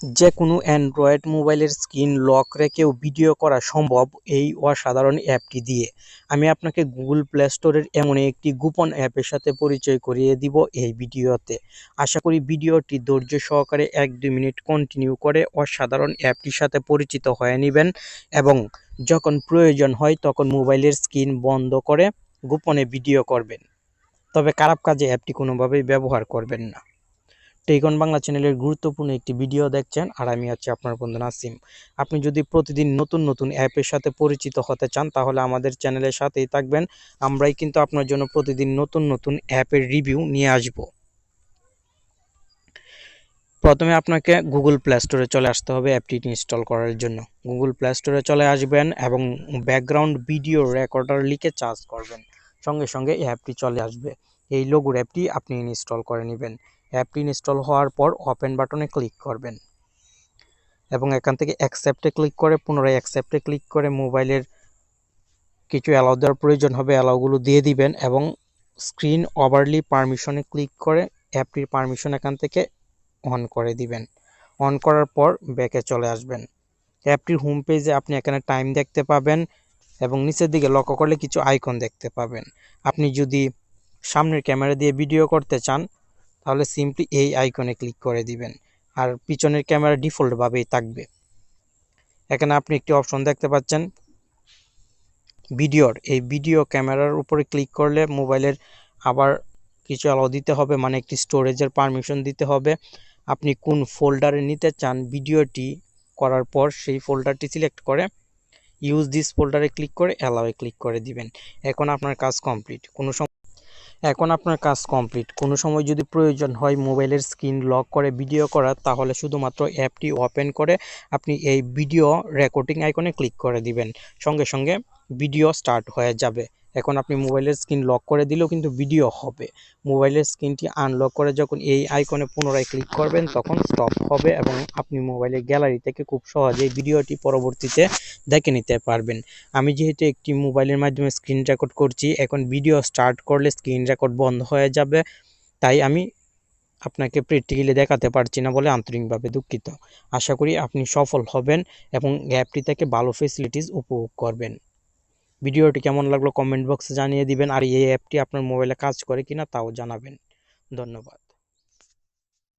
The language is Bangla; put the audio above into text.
যে কোনো অ্যান্ড্রয়েড মোবাইলের স্ক্রিন লক রেখেও ভিডিও করা সম্ভব এই অসাধারণ অ্যাপটি দিয়ে। আমি আপনাকে গুগল প্লে স্টোরের এমন একটি গোপন অ্যাপের সাথে পরিচয় করিয়ে দিব এই ভিডিওতে। আশা করি ভিডিওটি ধৈর্য সহকারে 1-2 মিনিট কন্টিনিউ করে অসাধারণ অ্যাপটির সাথে পরিচিত হয়ে নেবেন এবং যখন প্রয়োজন হয় তখন মোবাইলের স্ক্রিন বন্ধ করে গোপনে ভিডিও করবেন। তবে খারাপ কাজে অ্যাপটি কোনোভাবেই ব্যবহার করবেন না। টেকন বাংলা চ্যানেলের গুরুত্বপূর্ণ একটি ভিডিও দেখছেন আর আমি আছি আপনার বন্ধু নাসিম। আপনি যদি প্রতিদিন নতুন নতুন অ্যাপের সাথে পরিচিত হতে চান তাহলে আমাদের চ্যানেলের সাথেই থাকবেন। আমরাই কিন্তু আপনার জন্য প্রতিদিন নতুন নতুন অ্যাপের রিভিউ নিয়ে আসব। প্রথমে আপনাকে গুগল প্লে স্টোরে চলে আসতে হবে অ্যাপটি ইনস্টল করার জন্য। গুগল প্লে স্টোরে চলে আসবেন এবং ব্যাকগ্রাউন্ড ভিডিও রেকর্ডার লিখে সার্চ করবেন, সঙ্গে সঙ্গে অ্যাপটি চলে আসবে। এই লোগোর অ্যাপটি আপনি ইনস্টল করে নেবেন। অ্যাপটি ইনস্টল হওয়ার পর ওপেন বাটনে ক্লিক করবেন এবং এখান থেকে অ্যাকসেপ্টে ক্লিক করে পুনরায় অ্যাকসেপ্টে ক্লিক করে মোবাইলের কিছু অ্যালাউ দেওয়ার প্রয়োজন হবে, অ্যালাউগুলো দিয়ে দিবেন এবং স্ক্রিন ওভারলি পারমিশনে ক্লিক করে অ্যাপটির পারমিশন এখান থেকে অন করে দিবেন। অন করার পর ব্যাকে চলে আসবেন। অ্যাপটির হোম পেজে আপনি এখানে টাইম দেখতে পাবেন এবং নিচের দিকে লক্ষ্য করলে কিছু আইকন দেখতে পাবেন। আপনি যদি সামনের ক্যামেরা দিয়ে ভিডিও করতে চান তাহলে সিম্পলি এই আইকনে ক্লিক করে দিবেন, আর পিছনের ক্যামেরা ডিফল্টভাবেই থাকবে। এখানে আপনি একটি অপশন দেখতে পাচ্ছেন ভিডিওর, এই ভিডিও ক্যামেরার উপরে ক্লিক করলে মোবাইলের আবার কিছু অ্যালাউ দিতে হবে, মানে একটি স্টোরেজের পারমিশন দিতে হবে। আপনি কোন ফোল্ডারে নিতে চান ভিডিওটি করার পর সেই ফোল্ডারটি সিলেক্ট করে ইউজ দিস ফোল্ডারে ক্লিক করে অ্যালাউয়ে ক্লিক করে দিবেন। এখন আপনার কাজ কমপ্লিট। কোনো সময় যদি প্রয়োজন হয় মোবাইলের স্ক্রিন লক করে ভিডিও করার, তাহলে শুধুমাত্র অ্যাপটি ওপেন করে আপনি এই ভিডিও রেকর্ডিং আইকনে ক্লিক করে দিবেন, সঙ্গে সঙ্গে ভিডিও স্টার্ট হয়ে যাবে। এখন আপনি মোবাইলের স্ক্রিন লক করে দিলেও কিন্তু ভিডিও হবে। মোবাইলের স্ক্রিনটি আনলক করে যখন এই আইকনে পুনরায় ক্লিক করবেন তখন স্টপ হবে এবং আপনি মোবাইলের গ্যালারি থেকে খুব সহজেই ভিডিওটি পরবর্তীতে দেখে নিতে পারবেন। আমি যেহেতু একটি মোবাইলের মাধ্যমে স্ক্রিন রেকর্ড করছি, এখন ভিডিও স্টার্ট করলে স্ক্রিন রেকর্ড বন্ধ হয়ে যাবে, তাই আমি আপনাকে প্র্যাকটিক্যালি দেখাতে পারছি না বলে আন্তরিকভাবে দুঃখিত। আশা করি আপনি সফল হবেন এবং অ্যাপটি থেকে ভালো ফেসিলিটিস উপভোগ করবেন। ভিডিওটি কেমন লাগলো কমেন্ট বক্সে জানিয়ে দিবেন, আর এই অ্যাপটি আপনার মোবাইলে কাজ করে কিনা তাও জানাবেন। ধন্যবাদ।